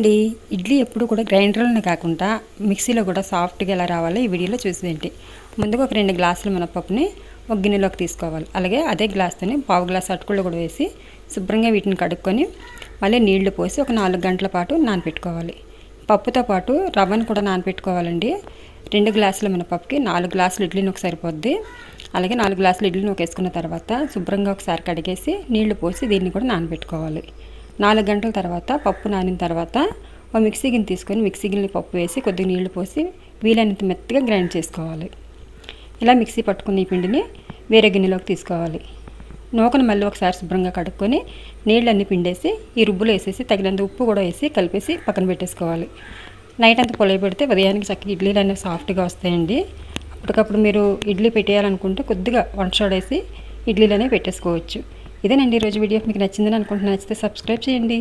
అండి, ఇడ్లీ ఎప్పుడు కూడా గ్రైండర్లోనే కాకుండా మిక్సీలో కూడా సాఫ్ట్గా ఎలా రావాలో ఈ వీడియోలో చూసేయండి. ముందుగా ఒక 2 గ్లాసుల మినపప్పుని ఒక గిన్నెలోకి తీసుకోవాలి. అలాగే అదే గ్లాస్తోని పావు గ్లాస్ అటుకులు కూడా వేసి శుభ్రంగా వీటిని కడుక్కొని మళ్ళీ నీళ్లు పోసి ఒక 4 గంటల పాటు నానపెట్టుకోవాలి. పప్పుతో పాటు రవ్వను కూడా నానపెట్టుకోవాలండి. 2 గ్లాసుల మినపప్పుకి 4 గ్లాసులు ఇడ్లీ నూక సరిపోద్ది. అలాగే 4 గ్లాసులు ఇడ్లీ నూక వేసుకున్న తర్వాత శుభ్రంగా ఒకసారి కడిగేసి నీళ్లు పోసి దీన్ని కూడా నానబెట్టుకోవాలి. 4 గంటల తర్వాత పప్పు నానిన తర్వాత ఒక మిక్సీ గిన్నె తీసుకొని మిక్సీ గిన్నె పప్పు వేసి కొద్దిగా నీళ్లు పోసి వీలైనంత మెత్తగా గ్రైండ్ చేసుకోవాలి. ఇలా మిక్సీ పట్టుకున్న ఈ పిండిని వేరే గిన్నెలోకి తీసుకోవాలి. నూకను మళ్ళీ ఒకసారి శుభ్రంగా కడుక్కొని నీళ్ళన్నీ పిండేసి ఈ రుబ్బులో వేసేసి తగినంత ఉప్పు కూడా వేసి కలిపేసి పక్కన పెట్టేసుకోవాలి. నైట్ అంతా పొలవి పెడితే ఉదయానికి చక్కగా ఇడ్లీలు అనేవి సాఫ్ట్గా వస్తాయండి. అప్పటికప్పుడు మీరు ఇడ్లీ పెట్టేయాలనుకుంటే కొద్దిగా వంట సోడా వేసి ఇడ్లీలు అనేవి పెట్టేసుకోవచ్చు. ఇదేనండి ఈరోజు వీడియో. మీకు నచ్చిందని అనుకుంటున్నాను. నచ్చితే సబ్స్క్రైబ్ చేయండి.